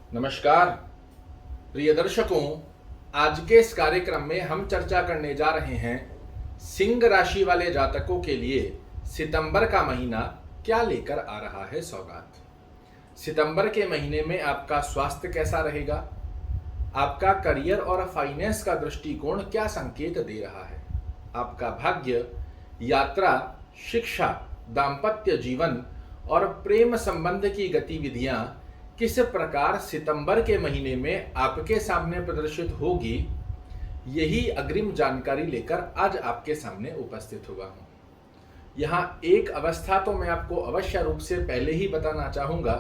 नमस्कार प्रिय दर्शकों, आज के इस कार्यक्रम में हम चर्चा करने जा रहे हैं सिंह राशि वाले जातकों के लिए सितंबर का महीना क्या लेकर आ रहा है सौगात। सितंबर के महीने में आपका स्वास्थ्य कैसा रहेगा, आपका करियर और फाइनेंस का दृष्टिकोण क्या संकेत दे रहा है, आपका भाग्य, यात्रा, शिक्षा, दाम्पत्य जीवन और प्रेम संबंध की गतिविधियां किस प्रकार सितंबर के महीने में आपके सामने प्रदर्शित होगी, यही अग्रिम जानकारी लेकर आज आपके सामने उपस्थित हुआ हूं। यहां एक अवस्था तो मैं आपको अवश्य रूप से पहले ही बताना चाहूंगा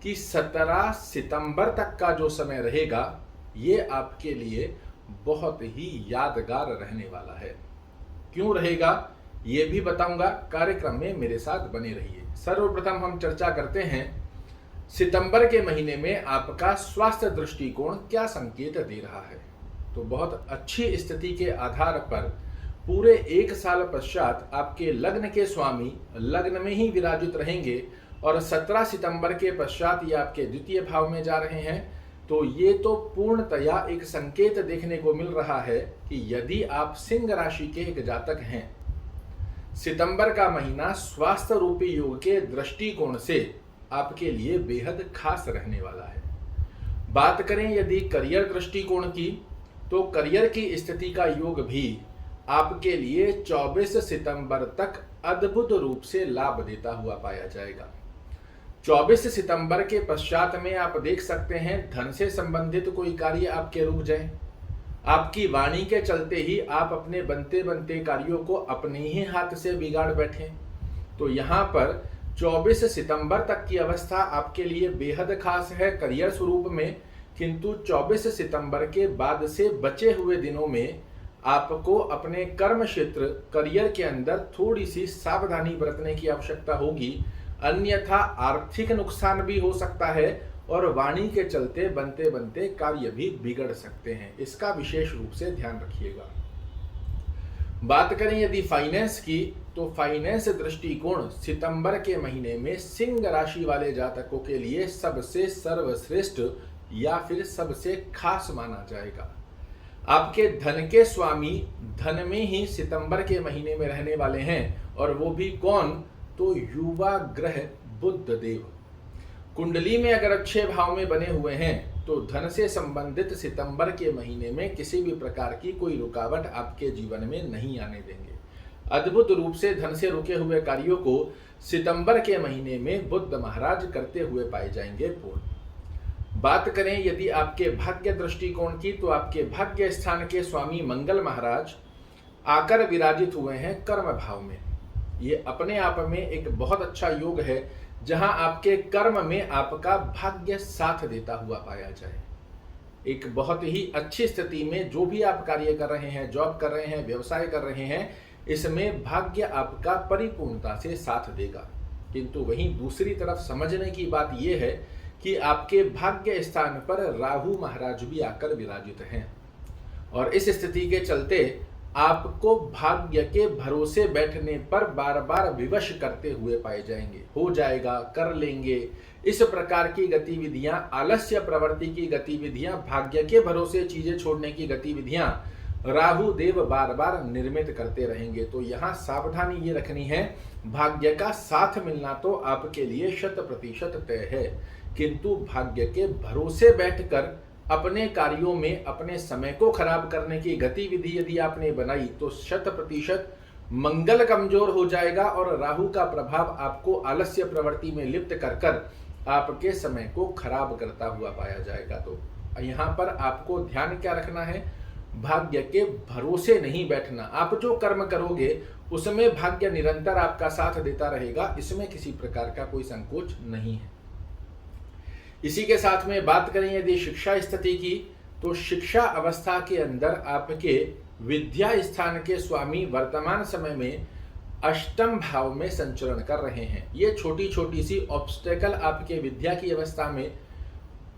कि 17 सितंबर तक का जो समय रहेगा ये आपके लिए बहुत ही यादगार रहने वाला है। क्यों रहेगा ये भी बताऊंगा, कार्यक्रम में मेरे साथ बने रहिए। सर्वप्रथम हम चर्चा करते हैं सितंबर के महीने में आपका स्वास्थ्य दृष्टिकोण क्या संकेत दे रहा है। तो बहुत अच्छी स्थिति के आधार पर पूरे एक साल पश्चात आपके लग्न के स्वामी लग्न में ही विराजित रहेंगे और 17 सितंबर के पश्चात ये आपके द्वितीय भाव में जा रहे हैं। तो ये तो पूर्णतया एक संकेत देखने को मिल रहा है कि यदि आप सिंह राशि के एक जातक हैं, सितंबर का महीना स्वास्थ्य रूपी योग के दृष्टिकोण से आपके लिए बेहद खास रहने वाला है। बात करें यदि करियर दृष्टिकोण की, तो करियर की स्थिति का योग भी आपके लिए 24 सितंबर तक अद्भुत रूप से लाभ देता हुआ पाया जाएगा। 24 सितंबर के पश्चात में आप देख सकते हैं धन से संबंधित कोई कार्य आपके रुक जाए, आपकी वाणी के चलते ही आप अपने बनते बनते कार्यों को अपने ही हाथ से बिगाड़ बैठे। तो यहाँ पर 24 सितंबर तक की अवस्था आपके लिए बेहद खास है करियर स्वरूप में, किंतु 24 सितंबर के बाद से बचे हुए दिनों में आपको अपने कर्म क्षेत्र करियर के अंदर थोड़ी सी सावधानी बरतने की आवश्यकता होगी, अन्यथा आर्थिक नुकसान भी हो सकता है और वाणी के चलते बनते बनते कार्य भी बिगड़ सकते हैं। इसका विशेष रूप से ध्यान रखिएगा। बात करें यदि फाइनेंस की, तो फाइनेंस दृष्टिकोण सितंबर के महीने में सिंह राशि वाले जातकों के लिए सबसे सर्वश्रेष्ठ या फिर सबसे खास माना जाएगा। आपके धन के स्वामी धन में ही सितंबर के महीने में रहने वाले हैं, और वो भी कौन, तो युवा ग्रह बुध देव। कुंडली में अगर अच्छे भाव में बने हुए हैं तो धन से संबंधित सितंबर के महीने में किसी भी प्रकार की कोई रुकावट आपके जीवन में नहीं आने देंगे। अद्भुत रूप से धन से रुके हुए कार्यों को सितंबर के महीने में बुध महाराज करते हुए पाए जाएंगे पूर्ण। बात करें यदि आपके भाग्य दृष्टिकोण की, तो आपके भाग्य स्थान के स्वामी मंगल महाराज आकर विराजित हुए हैं कर्म भाव में। ये अपने आप में एक बहुत अच्छा योग है, जहां आपके कर्म में आपका भाग्य साथ देता हुआ पाया जाए। एक बहुत ही अच्छी स्थिति में जो भी आप कार्य कर रहे हैं, जॉब कर रहे हैं, व्यवसाय कर रहे हैं, इसमें भाग्य आपका परिपूर्णता से साथ देगा। किंतु वहीं दूसरी तरफ समझने की बात यह है कि आपके भाग्य स्थान पर राहु महाराज भी आकर विराजित हैं, और इस स्थिति के चलते आपको भाग्य के भरोसे बैठने पर बार बार विवश करते हुए पाए जाएंगे। हो जाएगा, कर लेंगे, इस प्रकार की गतिविधियां, आलस्य प्रवृत्ति की गतिविधियां, भाग्य के भरोसे चीजें छोड़ने की गतिविधियां राहु देव बार बार निर्मित करते रहेंगे। तो यहाँ सावधानी ये रखनी है, भाग्य का साथ मिलना तो आपके लिए 100% तय है, किंतु भाग्य के भरोसे बैठकर अपने कार्यों में अपने समय को खराब करने की गतिविधि यदि आपने बनाई तो 100% मंगल कमजोर हो जाएगा और राहु का प्रभाव आपको आलस्य प्रवृत्ति में लिप्त कर कर आपके समय को खराब करता हुआ पाया जाएगा। तो यहाँ पर आपको ध्यान क्या रखना है, भाग्य के भरोसे नहीं बैठना। आप जो कर्म करोगे उसमें भाग्य निरंतर आपका साथ देता रहेगा, इसमें किसी प्रकार का कोई संकोच नहीं है। इसी के साथ में बात करें यदि शिक्षा स्थिति की, तो शिक्षा अवस्था के अंदर आपके विद्या स्थान के स्वामी वर्तमान समय में अष्टम भाव में संचरण कर रहे हैं। ये छोटी छोटी सी ऑब्स्टेकल आपके विद्या की अवस्था में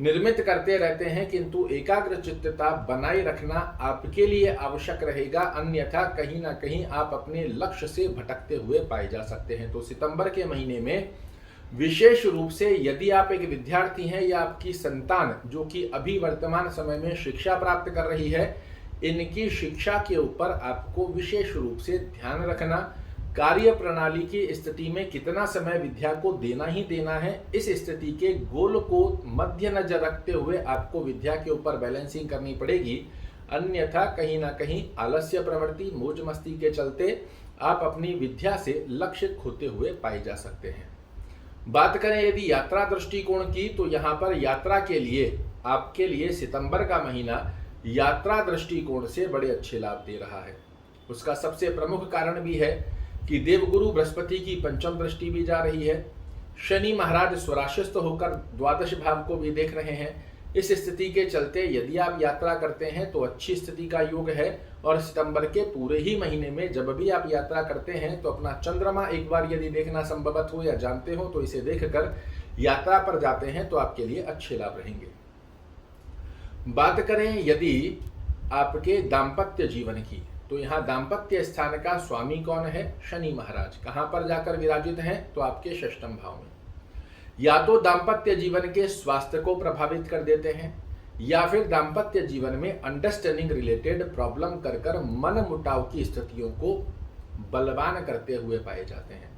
निर्मित करते रहते हैं, किंतु एकाग्र चित्तता बनाए रखना आपके लिए आवश्यक रहेगा, अन्यथा कहीं ना कहीं आप अपने लक्ष्य से भटकते हुए पाए जा सकते हैं। तो सितंबर के महीने में विशेष रूप से यदि आप एक विद्यार्थी हैं या आपकी संतान जो कि अभी वर्तमान समय में शिक्षा प्राप्त कर रही है, इनकी शिक्षा के ऊपर आपको विशेष रूप से ध्यान रखना, कार्य प्रणाली की स्थिति में कितना समय विद्या को देना ही देना है, इस स्थिति के गोल को मध्य नजर रखते हुए आपको विद्या के ऊपर बैलेंसिंग करनी पड़ेगी। अन्यथा कहीं ना कहीं आलस्य प्रवृत्ति, मौज मस्ती के चलते आप अपनी विद्या से लक्ष्य खोते हुए पाए जा सकते हैं। बात करें यदि यात्रा दृष्टिकोण की, तो यहाँ पर यात्रा के लिए आपके लिए सितंबर का महीना यात्रा दृष्टिकोण से बड़े अच्छे लाभ दे रहा है। उसका सबसे प्रमुख कारण भी है कि देवगुरु बृहस्पति की पंचम दृष्टि भी जा रही है, शनि महाराज स्वराशिस्थ होकर द्वादश भाव को भी देख रहे हैं। इस स्थिति के चलते यदि आप यात्रा करते हैं तो अच्छी स्थिति का योग है, और सितंबर के पूरे ही महीने में जब भी आप यात्रा करते हैं तो अपना चंद्रमा एक बार यदि देखना संभवत हो या जानते हो तो इसे देखकर यात्रा पर जाते हैं तो आपके लिए अच्छे लाभ रहेंगे। बात करें यदि आपके दाम्पत्य जीवन की, तो यहाँ दाम्पत्य स्थान का स्वामी कौन है? शनि महाराज। कहाँ पर जाकर विराजित हैं? तो आपके षष्ठम भाव में। या तो दाम्पत्य जीवन के स्वास्थ्य को प्रभावित कर देते हैं, या फिर दाम्पत्य जीवन में अंडरस्टैंडिंग रिलेटेड प्रॉब्लम कर मन मुटाव की स्थितियों को बलवान करते हुए पाए जाते हैं।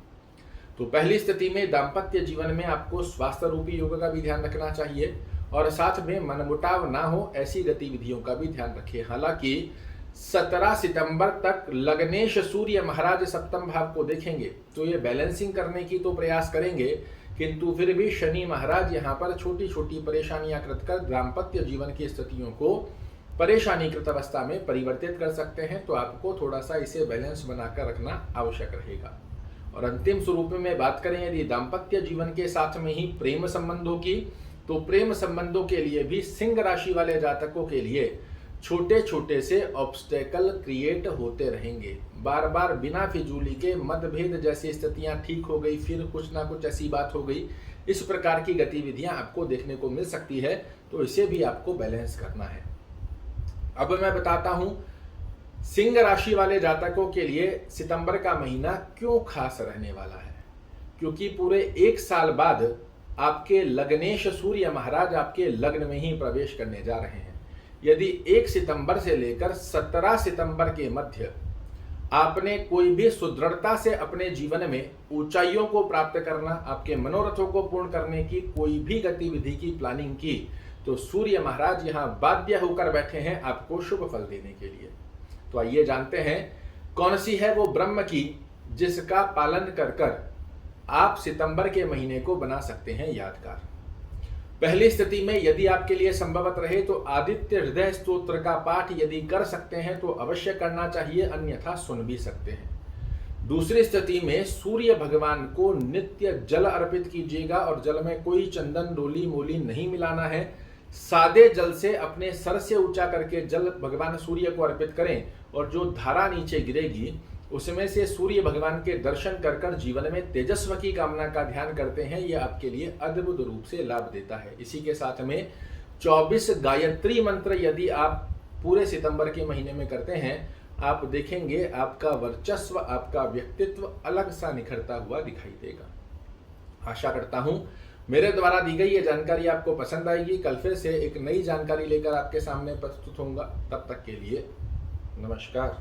तो पहली स्थिति में दाम्पत्य जीवन में आपको स्वास्थ्य रूपी योग का भी ध्यान रखना चाहिए, और साथ में मनमुटाव ना हो ऐसी गतिविधियों का भी ध्यान रखिए। हालांकि 17 सितंबर तक लग्नेश सूर्य महाराज सप्तम भाव को देखेंगे तो ये बैलेंसिंग करने की तो प्रयास करेंगे, किंतु फिर भी शनि महाराज यहाँ पर छोटी छोटी परेशानियां कृत कर दाम्पत्य जीवन की स्थितियों को परेशानीकृत अवस्था में परिवर्तित कर सकते हैं। तो आपको थोड़ा सा इसे बैलेंस बनाकर रखना आवश्यक रहेगा। और अंतिम स्वरूप में बात करें यदि दाम्पत्य जीवन के साथ में ही प्रेम संबंधों की, तो प्रेम संबंधों के लिए भी सिंह राशि वाले जातकों के लिए छोटे छोटे से ऑब्स्टेकल क्रिएट होते रहेंगे। बार बार बिना फिजूली के मतभेद जैसी स्थितियां ठीक हो गई, फिर कुछ ना कुछ ऐसी बात हो गई, इस प्रकार की गतिविधियां आपको देखने को मिल सकती है। तो इसे भी आपको बैलेंस करना है। अब मैं बताता हूं सिंह राशि वाले जातकों के लिए सितंबर का महीना क्यों खास रहने वाला है। क्योंकि पूरे एक साल बाद आपके लग्नेश सूर्य महाराज आपके लग्न में ही प्रवेश करने जा रहे हैं। यदि 1 सितंबर से लेकर 17 सितंबर के मध्य आपने कोई भी सुदृढ़ता से अपने जीवन में ऊंचाइयों को प्राप्त करना, आपके मनोरथों को पूर्ण करने की कोई भी गतिविधि की प्लानिंग की, तो सूर्य महाराज यहाँ बाध्य होकर बैठे हैं आपको शुभ फल देने के लिए। तो आइए जानते हैं कौन सी है वो ब्रह्म की जिसका पालन कर कर आप सितंबर के महीने को बना सकते हैं यादगार। पहली स्थिति में यदि आपके लिए संभवत रहे तो आदित्य हृदय स्तोत्र का पाठ यदि कर सकते हैं तो अवश्य करना चाहिए, अन्यथा सुन भी सकते हैं। दूसरी स्थिति में सूर्य भगवान को नित्य जल अर्पित कीजिएगा, और जल में कोई चंदन डोली मोली नहीं मिलाना है। सादे जल से अपने सर से ऊंचा करके जल भगवान सूर्य को अर्पित करें, और जो धारा नीचे गिरेगी उसमें से सूर्य भगवान के दर्शन कर कर जीवन में तेजस्व की कामना का ध्यान करते हैं। यह आपके लिए अद्भुत रूप से लाभ देता है। इसी के साथ में 24 गायत्री मंत्र यदि आप पूरे सितंबर के महीने में करते हैं, आप देखेंगे आपका वर्चस्व, आपका व्यक्तित्व अलग सा निखरता हुआ दिखाई देगा। आशा करता हूं मेरे द्वारा दी गई ये जानकारी आपको पसंद आएगी। कल फिर से एक नई जानकारी लेकर आपके सामने प्रस्तुत होऊंगा। तब तक के लिए नमस्कार।